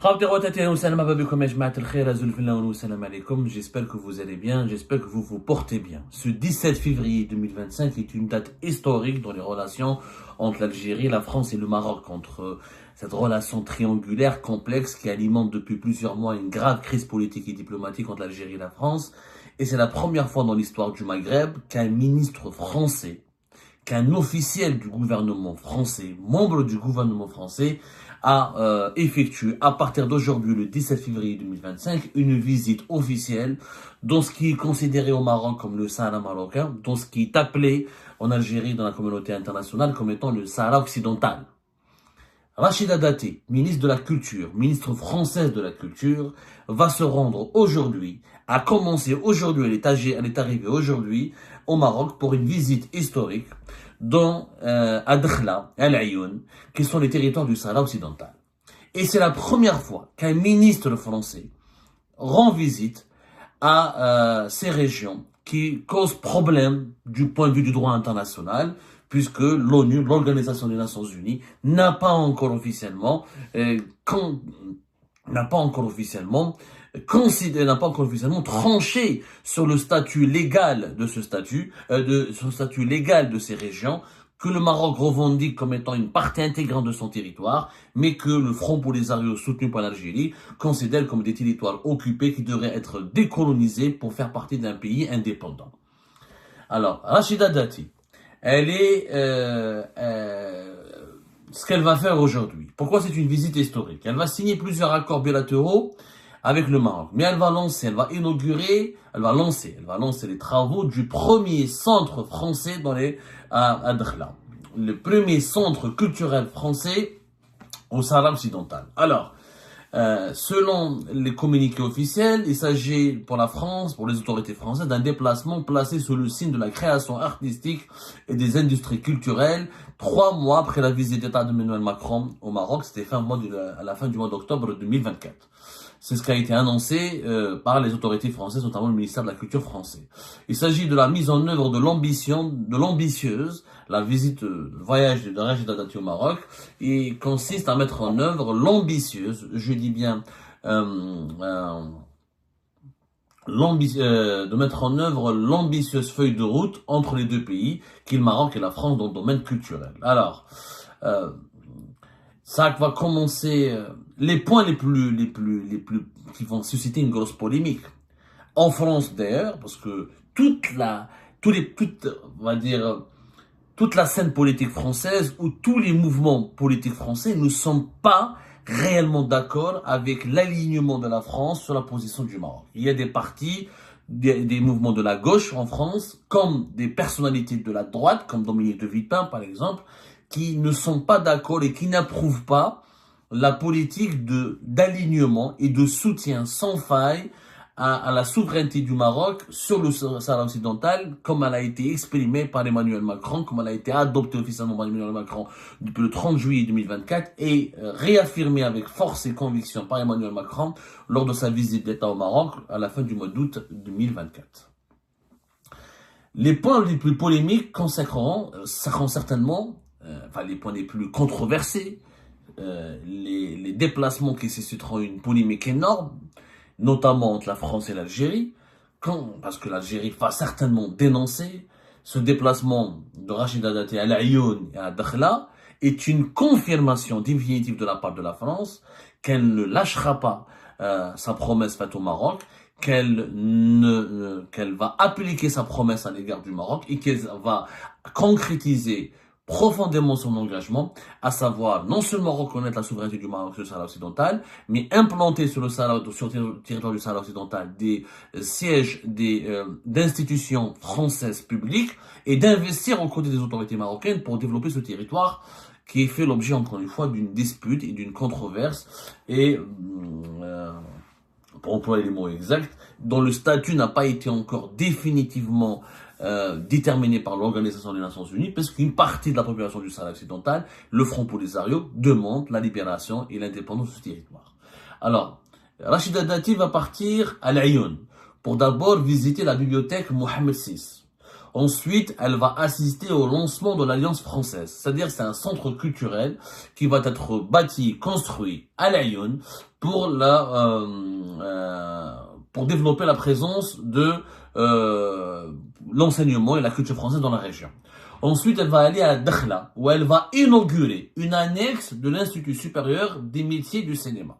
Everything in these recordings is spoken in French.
J'espère que vous allez bien, j'espère que vous vous portez bien. Ce 17 février 2025 est une date historique dans les relations entre l'Algérie, la France et le Maroc, entre cette relation triangulaire complexe qui alimente depuis plusieurs mois une grave crise politique et diplomatique entre l'Algérie et la France. Et c'est la première fois dans l'histoire du Maghreb qu'un ministre français, qu'un officiel du gouvernement français, membre du gouvernement français, a effectué à partir d'aujourd'hui, le 17 février 2025, une visite officielle dans ce qui est considéré au Maroc comme le Sahara marocain, dans ce qui est appelé en Algérie dans la communauté internationale comme étant le Sahara occidental. Rachida Dati, ministre de la Culture, ministre française de la Culture, va se rendre aujourd'hui, a commencé aujourd'hui, elle est arrivée aujourd'hui au Maroc pour une visite historique dans Dakhla, Al Ayoun, qui sont les territoires du Sahara occidental. Et c'est la première fois qu'un ministre français rend visite à ces régions qui causent problème du point de vue du droit international, puisque l'ONU, l'Organisation des Nations Unies, n'a pas encore officiellement tranché sur le statut légal de ces régions, que le Maroc revendique comme étant une partie intégrante de son territoire, mais que le Front Polisario soutenu par l'Algérie considère comme des territoires occupés qui devraient être décolonisés pour faire partie d'un pays indépendant. Alors, Rachida Dati, elle est ce qu'elle va faire aujourd'hui. Pourquoi c'est une visite historique? Elle va signer plusieurs accords bilatéraux avec le Maroc. Mais elle va lancer les travaux du premier centre français à Dakhla. Le premier centre culturel français au Sahara occidental. Alors, selon les communiqués officiels, il s'agit pour la France, pour les autorités françaises, d'un déplacement placé sous le signe de la création artistique et des industries culturelles, 3 mois après la visite d'État d'Emmanuel Macron au Maroc. C'était à la fin du mois d'octobre 2024. C'est ce qui a été annoncé par les autorités françaises, notamment le ministère de la Culture français. Il s'agit de la mise en œuvre de l'ambitieuse, la visite, le voyage de Rachida Dati au Maroc, et consiste à mettre en œuvre l'ambitieuse, je dis bien, de mettre en œuvre l'ambitieuse feuille de route entre les deux pays, qui est le Maroc et la France dans le domaine culturel. Alors, ça va commencer les points les plus qui vont susciter une grosse polémique en France d'ailleurs, parce que toute la scène politique française ou tous les mouvements politiques français ne sont pas réellement d'accord avec l'alignement de la France sur la position du Maroc. Il y a des partis, des mouvements de la gauche en France, comme des personnalités de la droite, comme Dominique de Villepin par exemple, qui ne sont pas d'accord et qui n'approuvent pas la politique d'alignement et de soutien sans faille à la souveraineté du Maroc sur le Sahara occidental, comme elle a été exprimée par Emmanuel Macron, comme elle a été adoptée officiellement par Emmanuel Macron depuis le 30 juillet 2024 et réaffirmée avec force et conviction par Emmanuel Macron lors de sa visite d'État au Maroc à la fin du mois d'août 2024. Les points les plus polémiques seront certainement les points les plus controversés, les déplacements qui susciteront une polémique énorme, notamment entre la France et l'Algérie, parce que l'Algérie va certainement dénoncer ce déplacement de Rachida Dati à Al Ayoun et à Dakhla, est une confirmation définitive de la part de la France qu'elle ne lâchera pas sa promesse faite au Maroc, qu'elle va appliquer sa promesse à l'égard du Maroc et qu'elle va concrétiser profondément son engagement, à savoir non seulement reconnaître la souveraineté du Maroc sur le Sahara occidental, mais implanter sur le territoire du Sahara occidental des sièges d'institutions françaises publiques et d'investir aux côtés des autorités marocaines pour développer ce territoire qui fait l'objet encore une fois d'une dispute et d'une controverse et pour employer les mots exacts, dont le statut n'a pas été encore définitivement déterminé par l'Organisation des Nations Unies, parce qu'une partie de la population du Sahara occidental, le Front Polisario, demande la libération et l'indépendance de ce territoire. Alors, Rachida Dati va partir à l'Ayoun pour d'abord visiter la bibliothèque Mohamed VI. Ensuite, elle va assister au lancement de l'Alliance française. C'est-à-dire c'est un centre culturel qui va être bâti, construit à Lyon pour développer la présence de l'enseignement et la culture française dans la région. Ensuite, elle va aller à Dakhla, où elle va inaugurer une annexe de l'Institut supérieur des métiers du cinéma.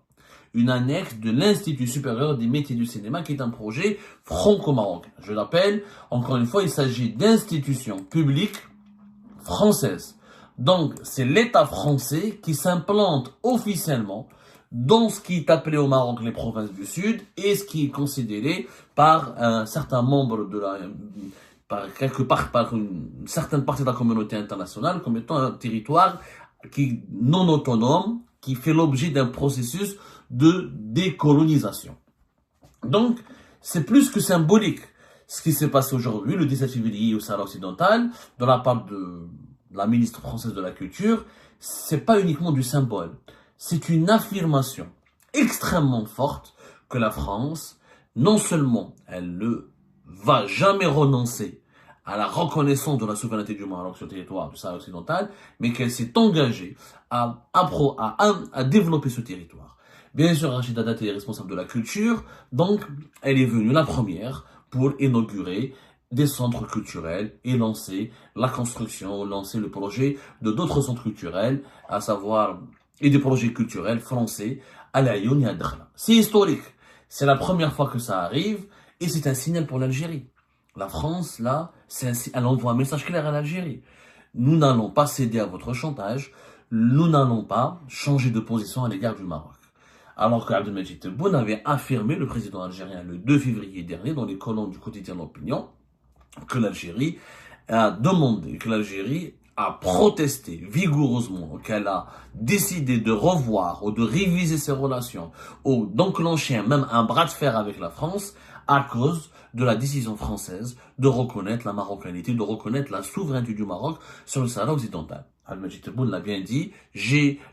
Une annexe de l'Institut supérieur des métiers du cinéma, qui est un projet franco-marocain. Je l'appelle, encore une fois, il s'agit d'institutions publiques françaises. Donc, c'est l'État français qui s'implante officiellement dans ce qui est appelé au Maroc les provinces du Sud et ce qui est considéré par un certain membre de par une certaine partie de la communauté internationale comme étant un territoire qui est non autonome, qui fait l'objet d'un processus de décolonisation. Donc, c'est plus que symbolique. Ce qui s'est passé aujourd'hui, le 17 février au Sahara occidental, de la part de la ministre française de la Culture, c'est pas uniquement du symbole. C'est une affirmation extrêmement forte que la France, non seulement elle ne va jamais renoncer à la reconnaissance de la souveraineté du Maroc sur le territoire du Sahara occidental, mais qu'elle s'est engagée à développer ce territoire. Bien sûr, Rachida Dati est responsable de la culture, donc elle est venue la première pour inaugurer des centres culturels et lancer la construction, lancer le projet de d'autres centres culturels, à savoir, et des projets culturels français à Lyon et à Dakhla. C'est historique. C'est la première fois que ça arrive et c'est un signal pour l'Algérie. La France, là, elle envoie un message clair à l'Algérie. Nous n'allons pas céder à votre chantage. Nous n'allons pas changer de position à l'égard du Maroc. Alors qu'Abdelmajid Tebboune avait affirmé, le président algérien, le 2 février dernier, dans les colonnes du quotidien L'Opinion, que l'Algérie a demandé, que l'Algérie a protesté vigoureusement, qu'elle a décidé de revoir ou de réviser ses relations ou d'enclencher même un bras de fer avec la France à cause de la décision française de reconnaître la marocanité, de reconnaître la souveraineté du Maroc sur le Sahara occidental. Abdelmajid Tebboune l'a bien dit,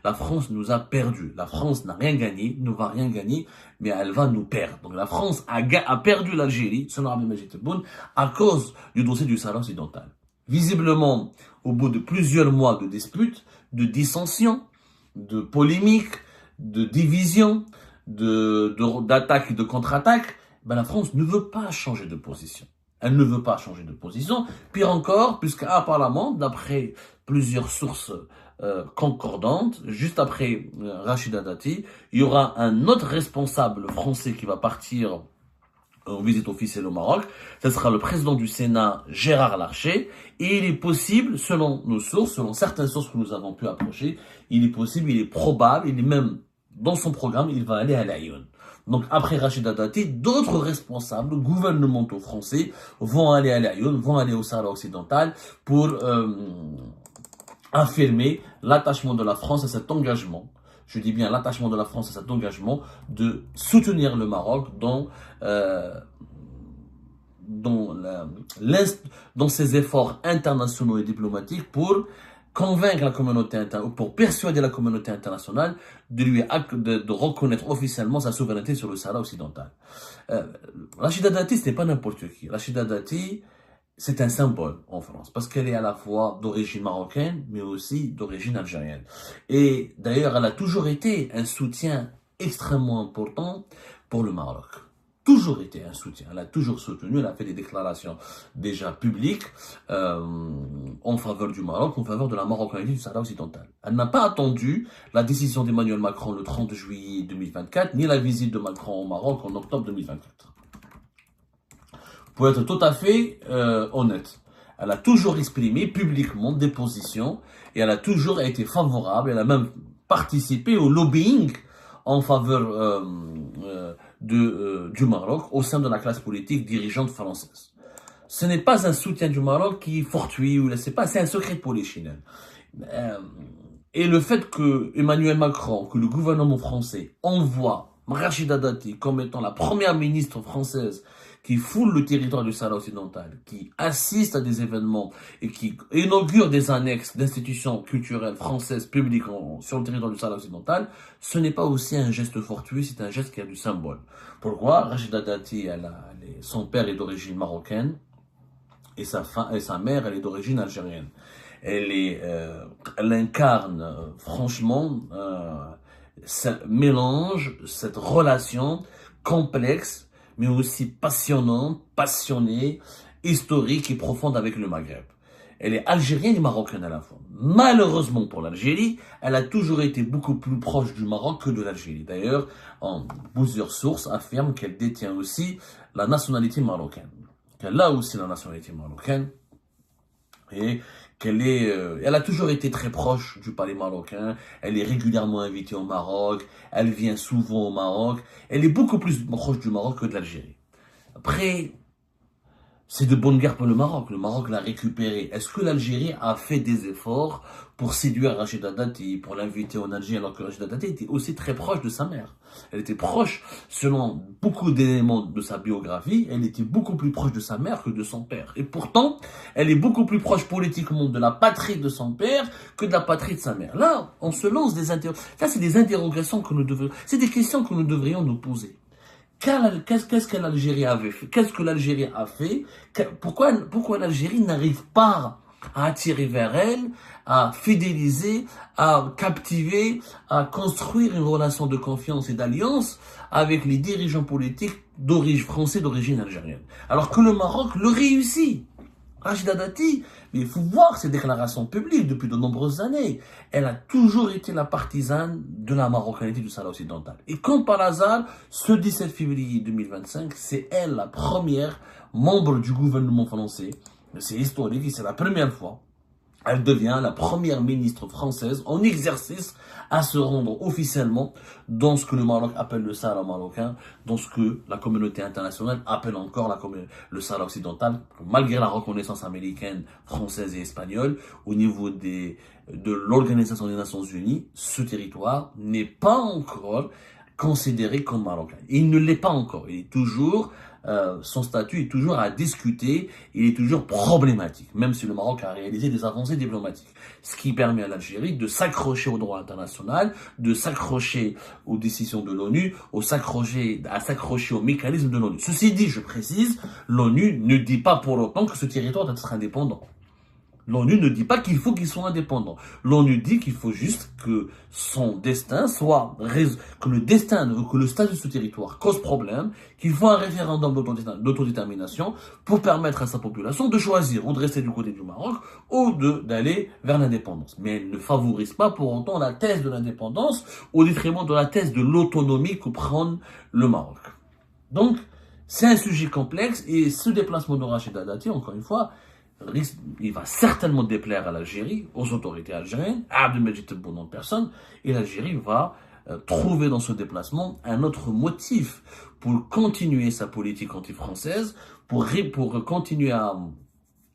la France nous a perdu. La France n'a rien gagné, ne va rien gagner, mais elle va nous perdre. Donc la France a perdu l'Algérie, selon Abdelmajid Tebboune, à cause du dossier du Sahara occidental. Visiblement, au bout de plusieurs mois de disputes, de dissensions, de polémiques, de divisions, d'attaques et de contre-attaques, la France ne veut pas changer de position. Elle ne veut pas changer de position. Pire encore, puisqu'apparemment, d'après plusieurs sources concordantes, juste après Rachida Dati, il y aura un autre responsable français qui va partir en visite officielle au Maroc. Ce sera le président du Sénat, Gérard Larcher. Et il est possible, selon nos sources, selon certaines sources que nous avons pu approcher, il est possible, il est probable, il est même dans son programme, il va aller à Lyon. Donc après Rachida Dati, d'autres responsables gouvernementaux français vont aller à Lyon, vont aller au Sahara occidental pour affirmer l'attachement de la France à cet engagement. Je dis bien l'attachement de la France à cet engagement de soutenir le Maroc dans ses efforts internationaux et diplomatiques pour convaincre la communauté internationale, pour persuader la communauté internationale de reconnaître officiellement sa souveraineté sur le Sahara occidental. Rachida Dati, ce n'est pas n'importe qui. Rachida Dati, c'est un symbole en France, parce qu'elle est à la fois d'origine marocaine, mais aussi d'origine algérienne. Et d'ailleurs, elle a toujours été un soutien extrêmement important pour le Maroc. Toujours été un soutien. Elle a toujours soutenu, elle a fait des déclarations déjà publiques en faveur du Maroc, en faveur de la marocanité du Sahara occidental. Elle n'a pas attendu la décision d'Emmanuel Macron le 30 juillet 2024, ni la visite de Macron au Maroc en octobre 2024. Pour être tout à fait honnête, elle a toujours exprimé publiquement des positions et elle a toujours été favorable, elle a même participé au lobbying en faveur du Maroc au sein de la classe politique dirigeante française. Ce n'est pas un soutien du Maroc qui est fortuit, c'est un secret de polichinelle. Et le fait que Emmanuel Macron, que le gouvernement français envoie Rachida Dati comme étant la première ministre française qui foule le territoire du Sahara occidental, qui assiste à des événements et qui inaugure des annexes d'institutions culturelles françaises publiques sur le territoire du Sahara occidental, ce n'est pas aussi un geste fortuit, c'est un geste qui a du symbole. Pourquoi? Rachida Dati, son père est d'origine marocaine, et sa mère, elle est d'origine algérienne. Elle incarne franchement ce mélange, cette relation complexe, mais aussi passionnante, passionnée, historique et profonde avec le Maghreb. Elle est algérienne et marocaine à la fois. Malheureusement pour l'Algérie, elle a toujours été beaucoup plus proche du Maroc que de l'Algérie. D'ailleurs, plusieurs sources affirment qu'elle détient aussi la nationalité marocaine. Qu'elle a aussi la nationalité marocaine et elle a toujours été très proche du palais marocain. Elle est régulièrement invitée au Maroc. Elle vient souvent au Maroc. Elle est beaucoup plus proche du Maroc que de l'Algérie. Après, c'est de bonne guerre pour le Maroc. Le Maroc l'a récupéré. Est-ce que l'Algérie a fait des efforts pour séduire Rachida Dati, pour l'inviter en Algérie, alors que Rachida Dati était aussi très proche de sa mère? Elle était proche, selon beaucoup d'éléments de sa biographie, elle était beaucoup plus proche de sa mère que de son père. Et pourtant, elle est beaucoup plus proche politiquement de la patrie de son père que de la patrie de sa mère. Là, on se lance des interrogations. Là, c'est des interrogations que nous devrions, c'est des questions que nous devrions nous poser. Qu'est-ce que l'Algérie avait fait? Qu'est-ce que l'Algérie a fait? Pourquoi l'Algérie n'arrive pas à attirer vers elle, à fidéliser, à captiver, à construire une relation de confiance et d'alliance avec les dirigeants politiques français d'origine algérienne? Alors que le Maroc le réussit. Rachida Dati, mais il faut voir ses déclarations publiques depuis de nombreuses années. Elle a toujours été la partisane de la marocanité du Sahara occidental. Et comme par hasard, ce 17 février 2025, c'est elle la première membre du gouvernement français. C'est historique et c'est la première fois. Elle devient la première ministre française en exercice à se rendre officiellement dans ce que le Maroc appelle le Sahara marocain, dans ce que la communauté internationale appelle encore le Sahara occidental, malgré la reconnaissance américaine, française et espagnole, au niveau de l'Organisation des Nations Unies, ce territoire n'est pas encore considéré comme marocain. Il ne l'est pas encore. Il est toujours son statut est toujours à discuter, il est toujours problématique, même si le Maroc a réalisé des avancées diplomatiques. Ce qui permet à l'Algérie de s'accrocher au droit international, de s'accrocher aux décisions de l'ONU, à s'accrocher aux mécanismes de l'ONU. Ceci dit, je précise, l'ONU ne dit pas pour autant que ce territoire doit être indépendant. L'ONU ne dit pas qu'il faut qu'ils soient indépendants. L'ONU dit qu'il faut juste que son destin soit, que le statut de ce territoire cause problème, qu'il faut un référendum d'autodétermination pour permettre à sa population de choisir ou de rester du côté du Maroc ou d'aller vers l'indépendance. Mais elle ne favorise pas pour autant la thèse de l'indépendance au détriment de la thèse de l'autonomie que prend le Maroc. Donc, c'est un sujet complexe et ce déplacement de Rachida Dati, encore une fois, il va certainement déplaire à l'Algérie, aux autorités algériennes, à Abdelmajid Tebboune en personne, et l'Algérie va trouver dans ce déplacement un autre motif pour continuer sa politique anti-française, pour continuer à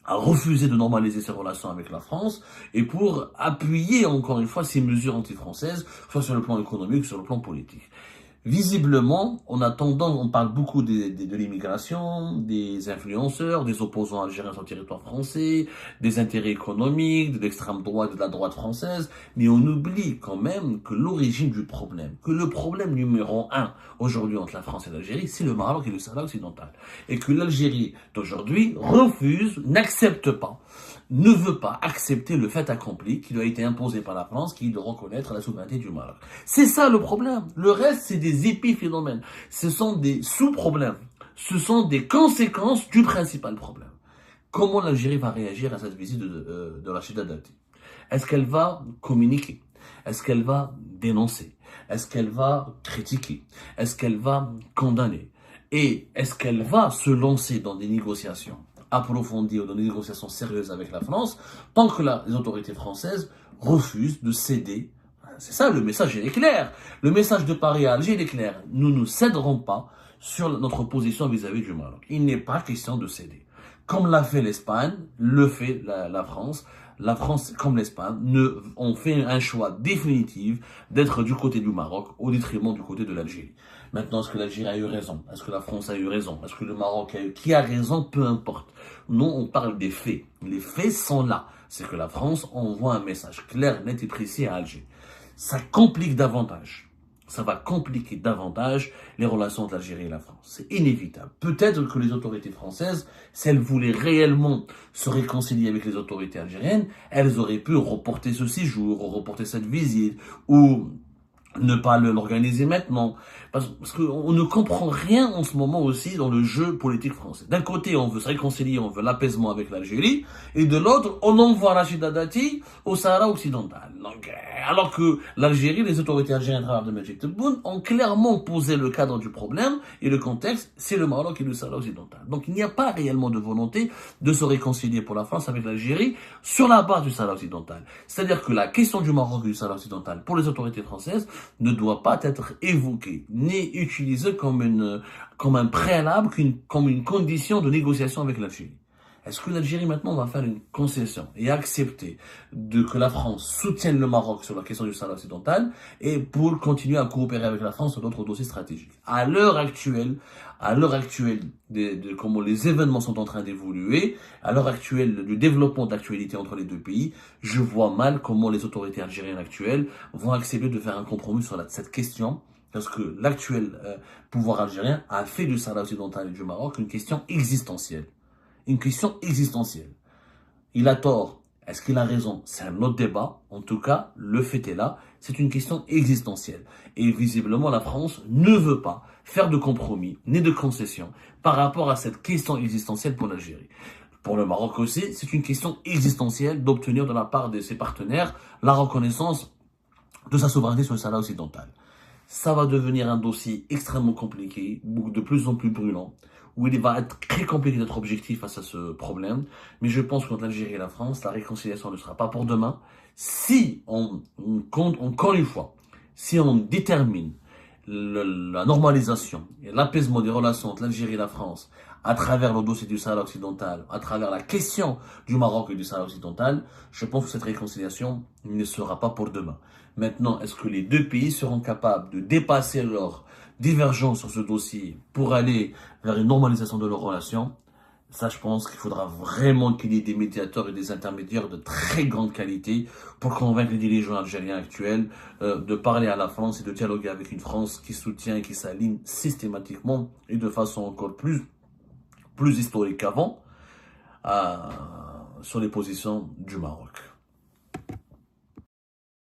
refuser de normaliser ses relations avec la France et pour appuyer encore une fois ses mesures anti-françaises, soit sur le plan économique, sur le plan politique. Visiblement, on parle beaucoup de l'immigration, des influenceurs, des opposants algériens sur le territoire français, des intérêts économiques, de l'extrême droite, de la droite française, mais on oublie quand même que l'origine du problème, que le problème numéro 1 aujourd'hui entre la France et l'Algérie, c'est le Maroc et le Sahara occidental. Et que l'Algérie d'aujourd'hui refuse, n'accepte pas, ne veut pas accepter le fait accompli qui lui a été imposé par la France, qui est de reconnaître la souveraineté du Maroc. C'est ça le problème. Le reste, c'est des épiphénomènes. Ce sont des sous-problèmes. Ce sont des conséquences du principal problème. Comment l'Algérie va réagir à cette visite de Rachida Dati? Est-ce qu'elle va communiquer? Est-ce qu'elle va dénoncer? Est-ce qu'elle va critiquer? Est-ce qu'elle va condamner? Et est-ce qu'elle va se lancer dans des négociations approfondies ou dans des négociations sérieuses avec la France tant que les autorités françaises refusent de céder? C'est ça, le message, il est clair. Le message de Paris à Alger, il est clair. Nous ne céderons pas sur notre position vis-à-vis du Maroc. Il n'est pas question de céder. Comme l'a fait l'Espagne, le fait la France. La France, comme l'Espagne, ont fait un choix définitif d'être du côté du Maroc au détriment du côté de l'Algérie. Maintenant, est-ce que l'Algérie a eu raison? Est-ce que la France a eu raison? Est-ce que le Maroc a eu... Qui a raison? Peu importe. Non, on parle des faits. Les faits sont là. C'est que la France envoie un message clair, net et précis à Alger. Ça complique davantage ça va compliquer davantage les relations entre l'Algérie et la France. C'est inévitable. Peut-être que les autorités françaises, si elles voulaient réellement se réconcilier avec les autorités algériennes, elles auraient pu reporter ce séjour, ou reporter cette visite, ou ne pas l'organiser maintenant. Parce qu'on ne comprend rien en ce moment aussi dans le jeu politique français. D'un côté, on veut se réconcilier, on veut l'apaisement avec l'Algérie, et de l'autre, on envoie Rachida Dati au Sahara occidental. Donc, alors que l'Algérie, les autorités algériennes à travers de Majid Tebboune ont clairement posé le cadre du problème, et le contexte, c'est le Maroc et le Sahara occidental. Donc, il n'y a pas réellement de volonté de se réconcilier pour la France avec l'Algérie sur la base du Sahara occidental. C'est-à-dire que la question du Maroc et du Sahara occidental pour les autorités françaises ne doit pas être évoquée ni utilisée comme un préalable, comme une condition de négociation avec l'Algérie. Est-ce que l'Algérie maintenant va faire une concession et accepter que la France soutienne le Maroc sur la question du Sahara occidental et pour continuer à coopérer avec la France sur d'autres dossiers stratégiques? À l'heure actuelle, comment les événements sont en train d'évoluer, à l'heure actuelle du développement d'actualité entre les deux pays, je vois mal comment les autorités algériennes actuelles vont accepter de faire un compromis sur cette question. Parce que l'actuel pouvoir algérien a fait du Sahara occidental et du Maroc une question existentielle. Une question existentielle. Il a tort. Est-ce qu'il a raison? C'est un autre débat. En tout cas, le fait est là. C'est une question existentielle. Et visiblement, la France ne veut pas faire de compromis ni de concession par rapport à cette question existentielle pour l'Algérie. Pour le Maroc aussi, c'est une question existentielle d'obtenir de la part de ses partenaires la reconnaissance de sa souveraineté sur le Sahara occidental. Ça va devenir un dossier extrêmement compliqué, de plus en plus brûlant, où il va être très compliqué d'être objectif face à ce problème. Mais je pense qu'entre l'Algérie et la France, la réconciliation ne sera pas pour demain. Si on compte, encore une fois, si on détermine la normalisation et l'apaisement des relations entre l'Algérie et la France à travers le dossier du Sahara occidental, à travers la question du Maroc et du Sahara occidental, je pense que cette réconciliation ne sera pas pour demain. Maintenant, est-ce que les deux pays seront capables de dépasser leurs divergences sur ce dossier pour aller vers une normalisation de leurs relations? Ça, je pense qu'il faudra vraiment qu'il y ait des médiateurs et des intermédiaires de très grande qualité pour convaincre les dirigeants algériens actuels de parler à la France et de dialoguer avec une France qui soutient et qui s'aligne systématiquement et de façon encore plus historique qu'avant sur les positions du Maroc.